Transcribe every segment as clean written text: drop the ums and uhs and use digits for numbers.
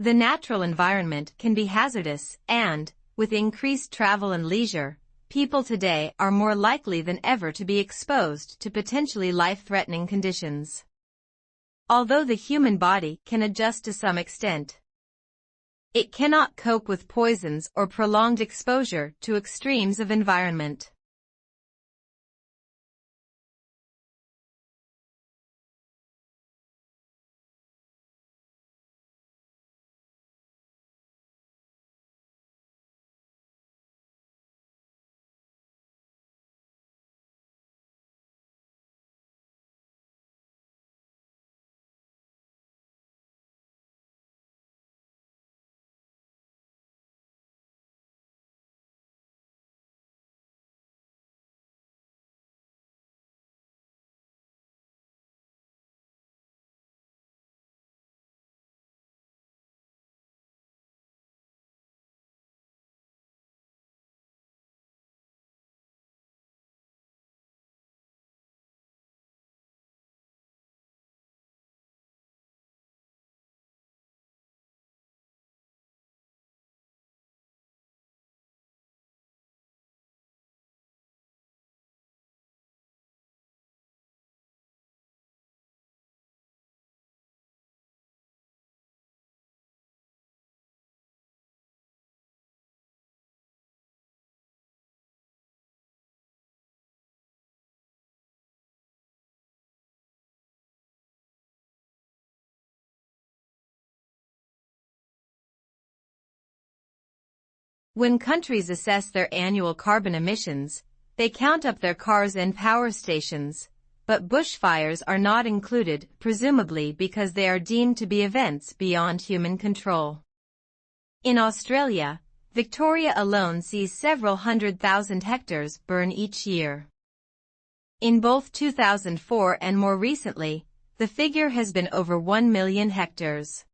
The natural environment can be hazardous and, with increased travel and leisure, people today are more likely than ever to be exposed to potentially life-threatening conditions. Although the human body can adjust to some extent, it cannot cope with poisons or prolonged exposure to extremes of environment. When countries assess their annual carbon emissions, they count up their cars and power stations, but bushfires are not included, presumably because they are deemed to be events beyond human control. In Australia, Victoria alone sees several 100,000 hectares burn each year. In both 2004 and more recently, the figure has been over 1 million hectares.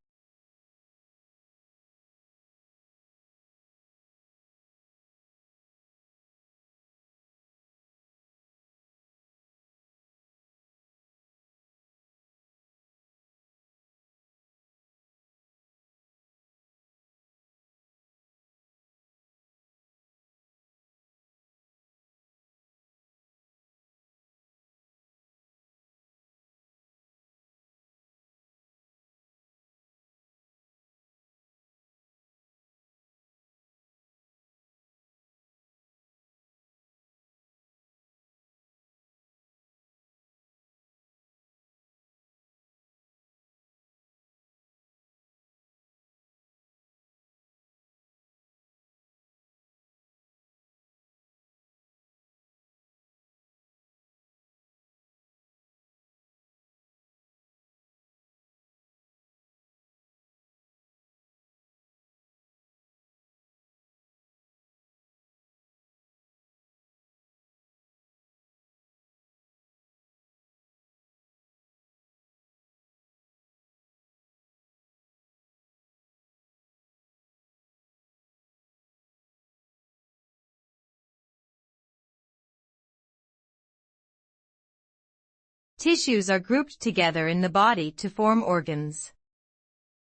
Tissues are grouped together in the body to form organs.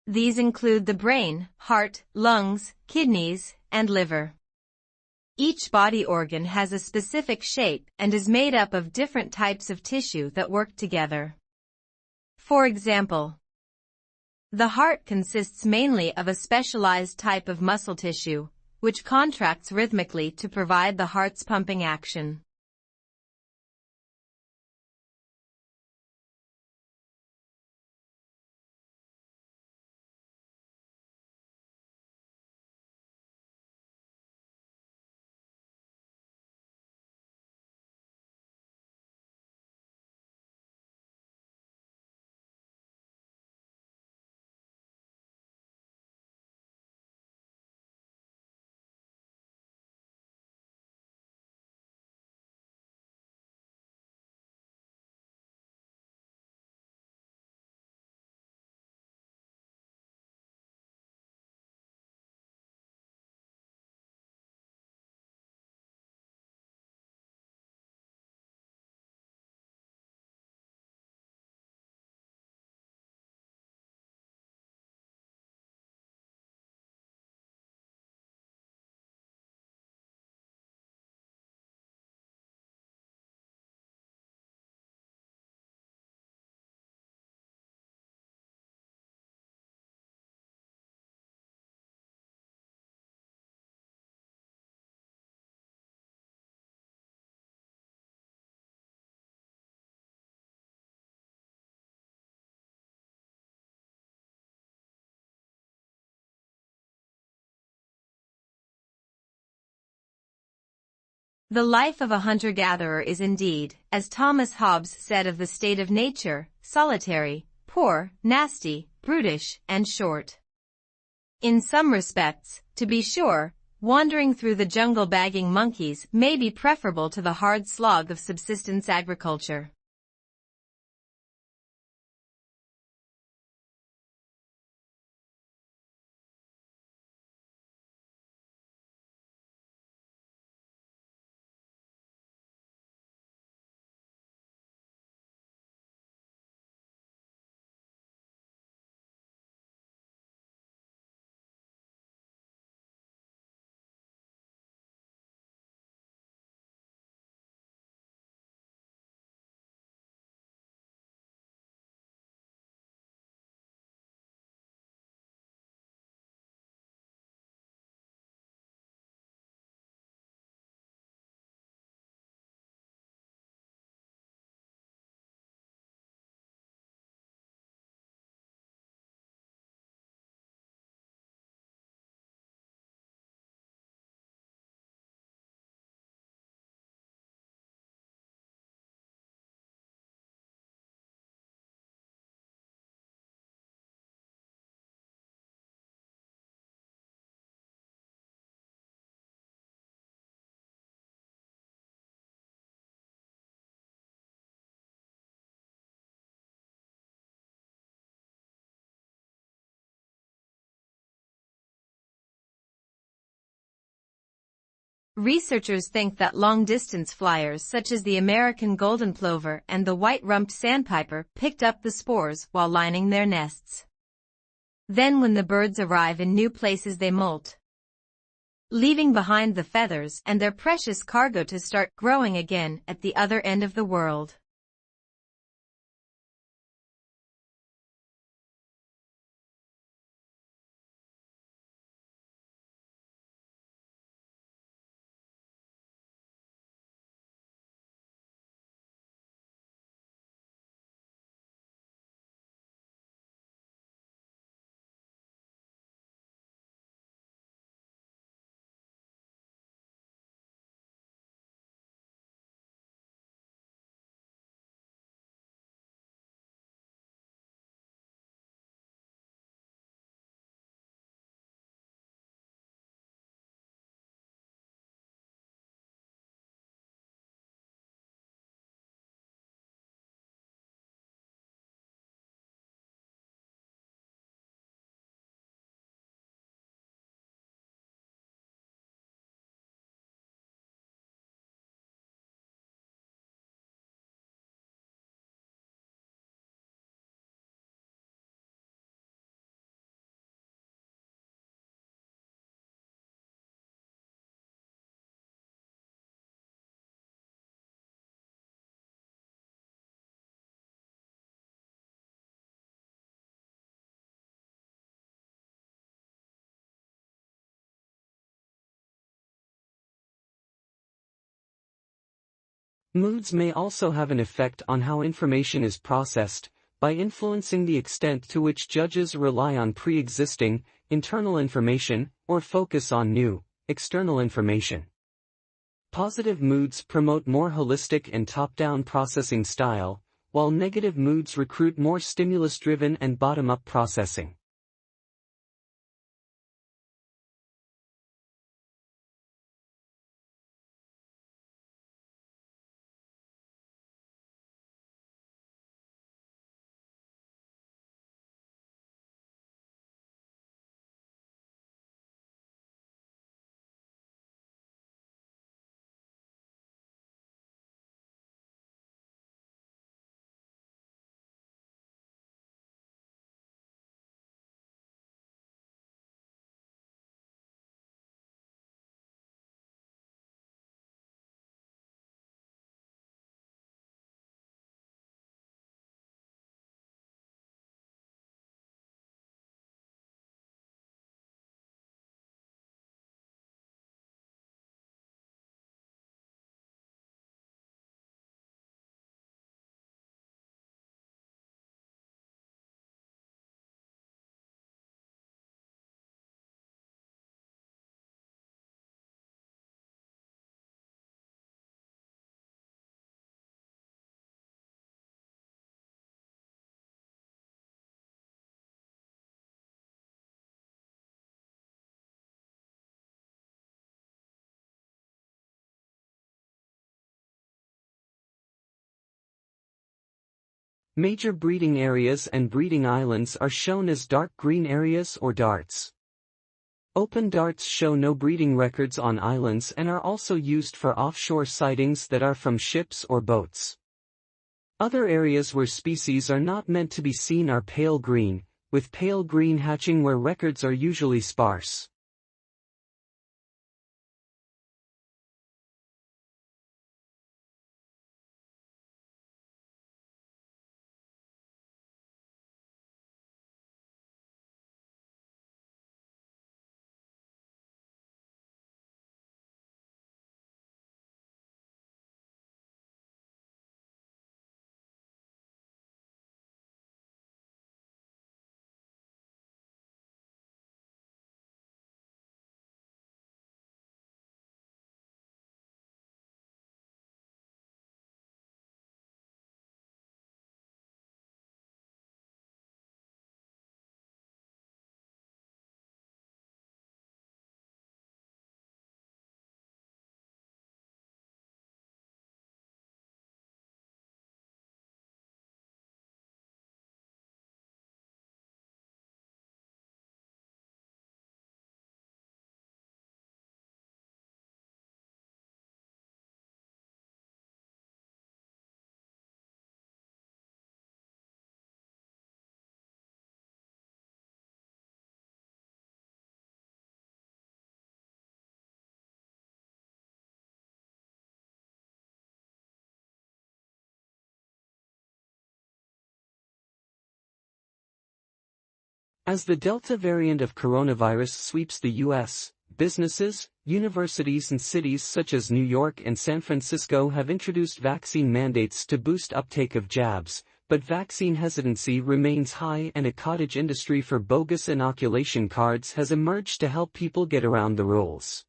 These include the brain, heart, lungs, kidneys, and liver. Each body organ has a specific shape and is made up of different types of tissue that work together. For example, the heart consists mainly of a specialized type of muscle tissue, which contracts rhythmically to provide the heart's pumping action. The life of a hunter-gatherer is indeed, as Thomas Hobbes said of the state of nature, solitary, poor, nasty, brutish, and short. In some respects, to be sure, wandering through the jungle bagging monkeys may be preferable to the hard slog of subsistence agriculture. Researchers think that long-distance flyers such as the American golden plover and the white-rumped sandpiper picked up the spores while lining their nests. Then when the birds arrive in new places they molt, leaving behind the feathers and their precious cargo to start growing again at the other end of the world. Moods may also have an effect on how information is processed, by influencing the extent to which judges rely on pre-existing, internal information, or focus on new, external information. Positive moods promote more holistic and top-down processing style, while negative moods recruit more stimulus-driven and bottom-up processing. Major breeding areas and breeding islands are shown as dark green areas or darts. Open darts show no breeding records on islands and are also used for offshore sightings that are from ships or boats. Other areas where species are not meant to be seen are pale green, with pale green hatching where records are usually sparse. As the Delta variant of coronavirus sweeps the U.S., businesses, universities and cities such as New York and San Francisco have introduced vaccine mandates to boost uptake of jabs, but vaccine hesitancy remains high and a cottage industry for bogus inoculation cards has emerged to help people get around the rules.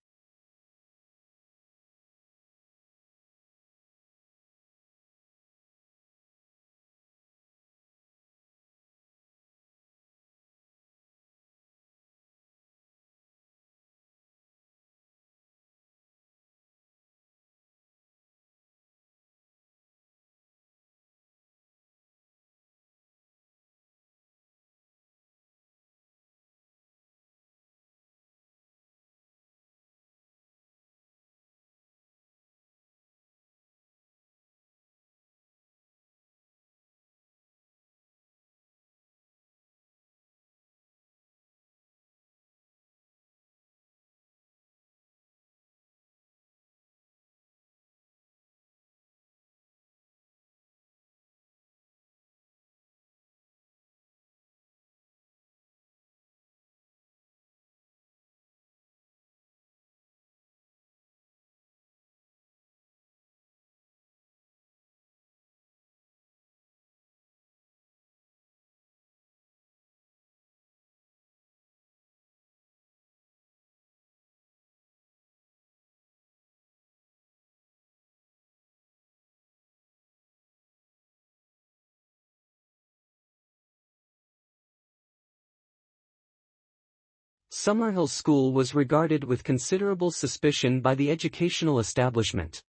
Summerhill School was regarded with considerable suspicion by the educational establishment.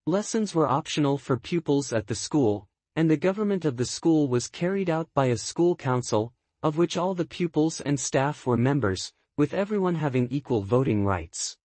Lessons were optional for pupils at the school, and the government of the school was carried out by a school council, of which all the pupils and staff were members, with everyone having equal voting rights.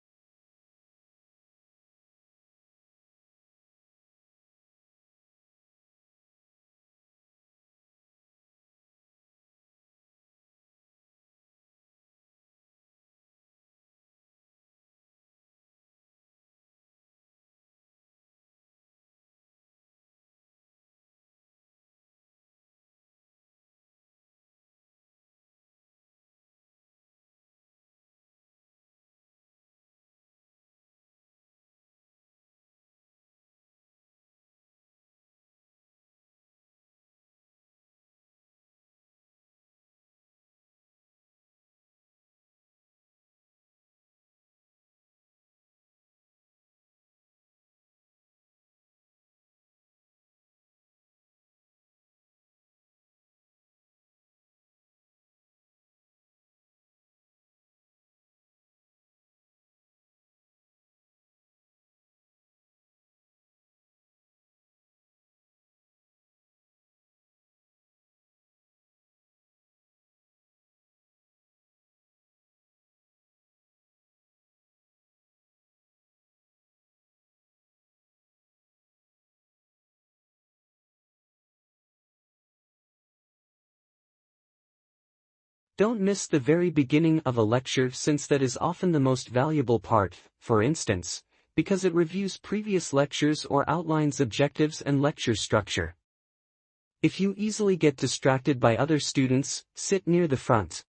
Don't miss the very beginning of a lecture, since that is often the most valuable part, for instance, because it reviews previous lectures or outlines objectives and lecture structure. If you easily get distracted by other students, sit near the front.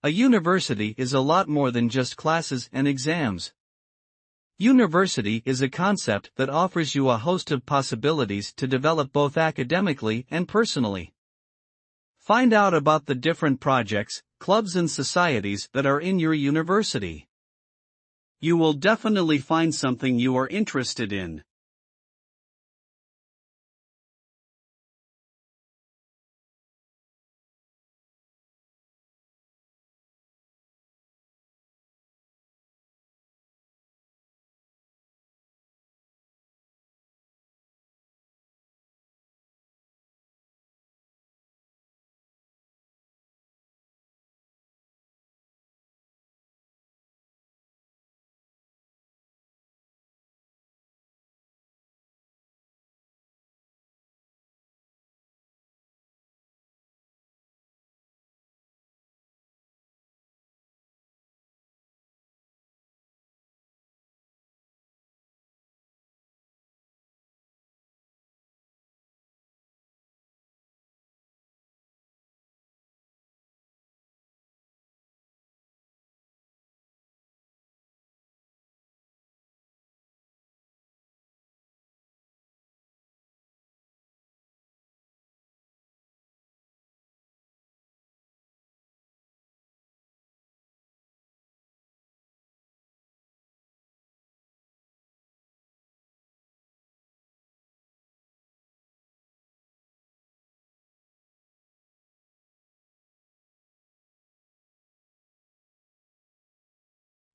A university is a lot more than just classes and exams. University is a concept that offers you a host of possibilities to develop both academically and personally. Find out about the different projects, clubs and societies that are in your university. You will definitely find something you are interested in.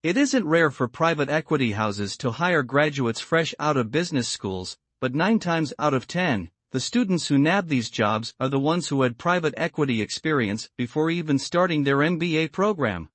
It isn't rare for private equity houses to hire graduates fresh out of business schools, but 9 times out of 10, the students who nab these jobs are the ones who had private equity experience before even starting their MBA program.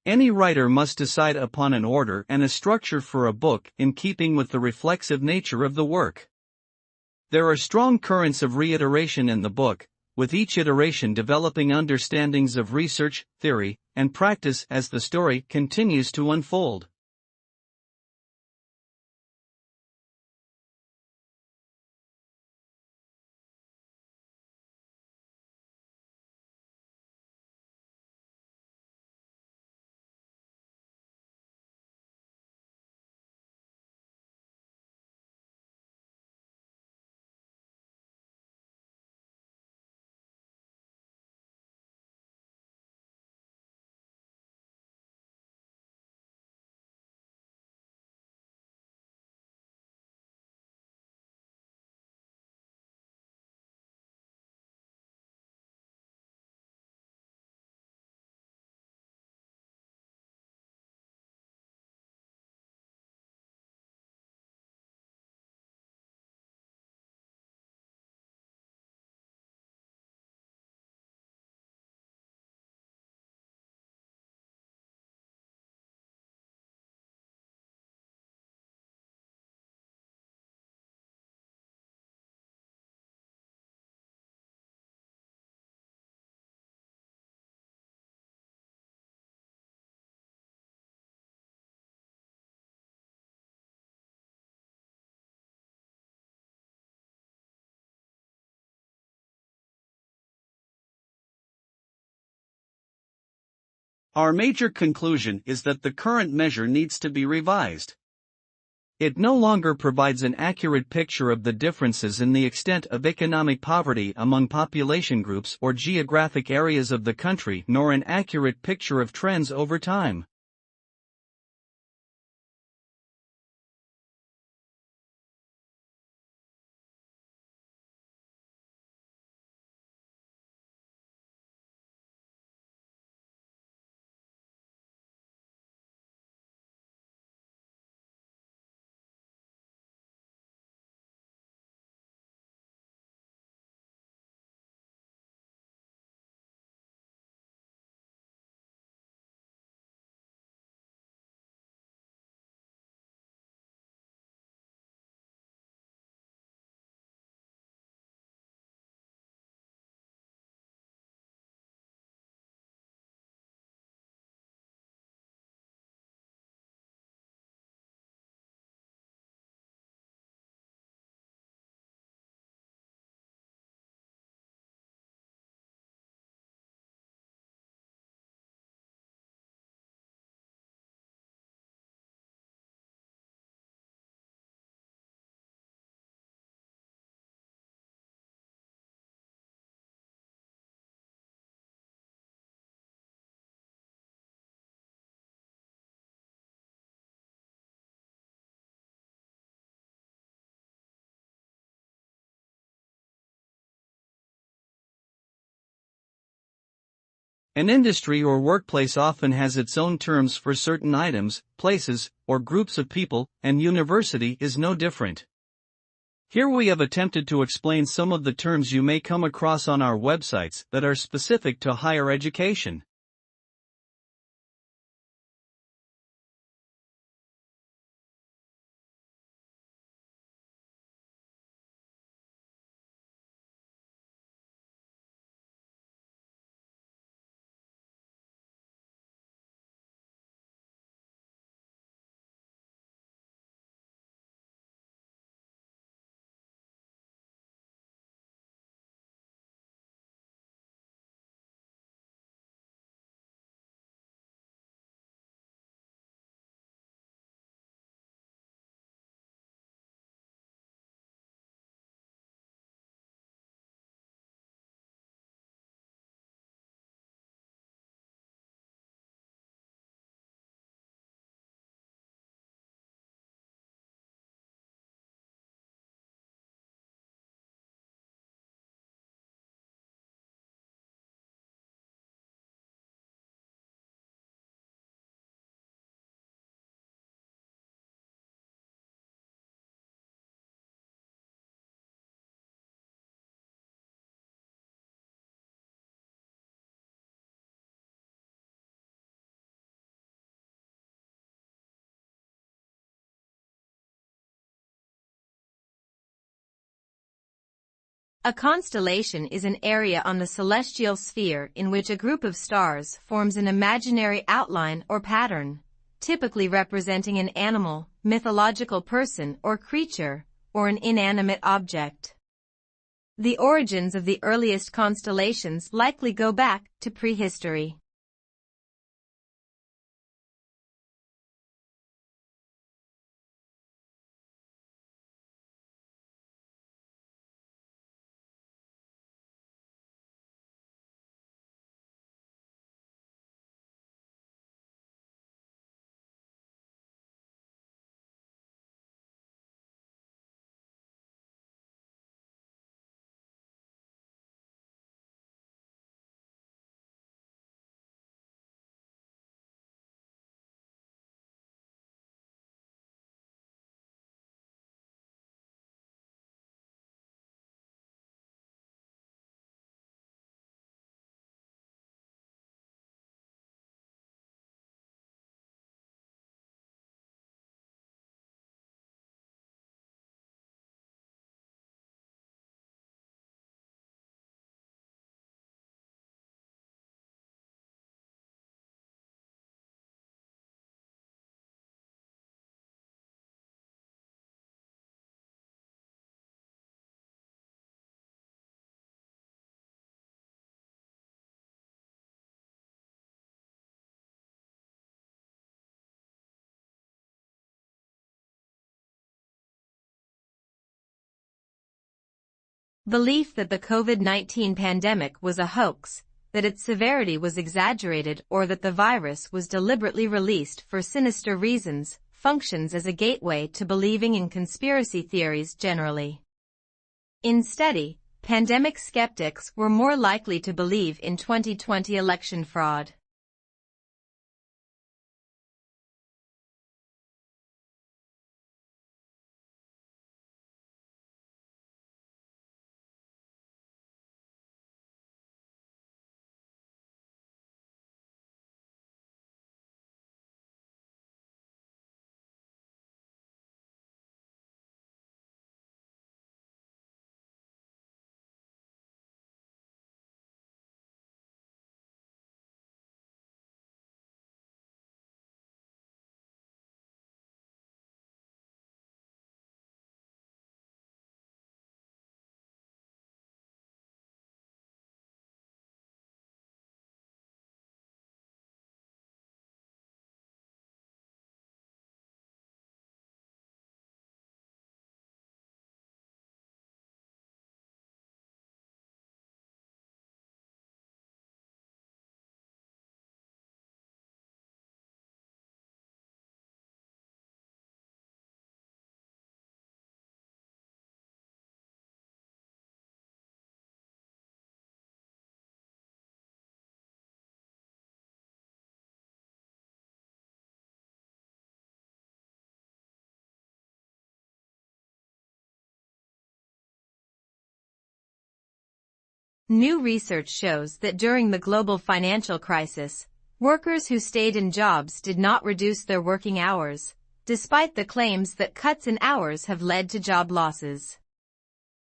Any writer must decide upon an order and a structure for a book in keeping with the reflexive nature of the work. There are strong currents of reiteration in the book, with each iteration developing understandings of research, theory, and practice as the story continues to unfold. Our major conclusion is that the current measure needs to be revised. It no longer provides an accurate picture of the differences in the extent of economic poverty among population groups or geographic areas of the country, nor an accurate picture of trends over time. An industry or workplace often has its own terms for certain items, places, or groups of people, and university is no different. Here we have attempted to explain some of the terms you may come across on our websites that are specific to higher education. A constellation is an area on the celestial sphere in which a group of stars forms an imaginary outline or pattern, typically representing an animal, mythological person or creature, or an inanimate object. The origins of the earliest constellations likely go back to prehistory. Belief that the COVID-19 pandemic was a hoax, that its severity was exaggerated or that the virus was deliberately released for sinister reasons, functions as a gateway to believing in conspiracy theories generally. Instead, pandemic skeptics were more likely to believe in 2020 election fraud. New research shows that during the global financial crisis, workers who stayed in jobs did not reduce their working hours, despite the claims that cuts in hours have led to job losses.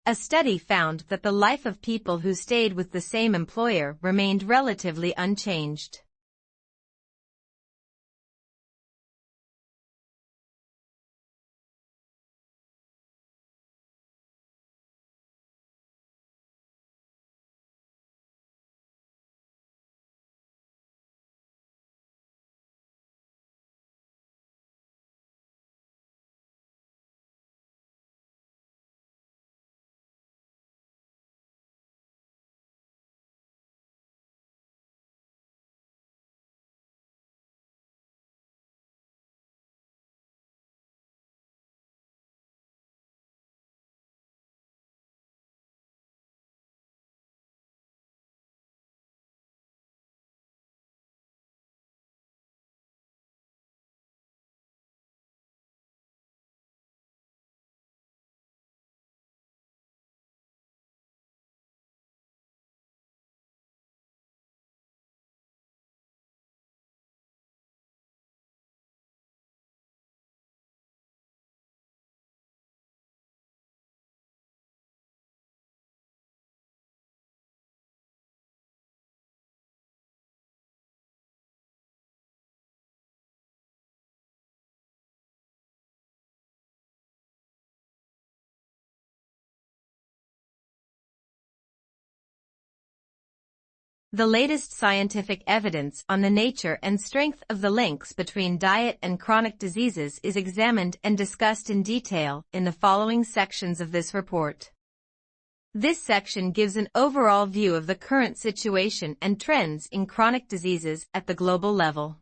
A study found that the life of people who stayed with the same employer remained relatively unchanged. The latest scientific evidence on the nature and strength of the links between diet and chronic diseases is examined and discussed in detail in the following sections of this report. This section gives an overall view of the current situation and trends in chronic diseases at the global level.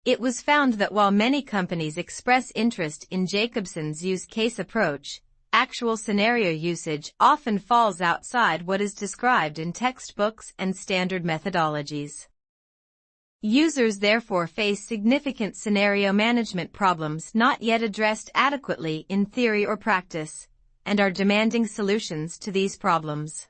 It was found that while many companies express interest in Jacobson's use case approach, actual scenario usage often falls outside what is described in textbooks and standard methodologies. Users therefore face significant scenario management problems not yet addressed adequately in theory or practice, and are demanding solutions to these problems.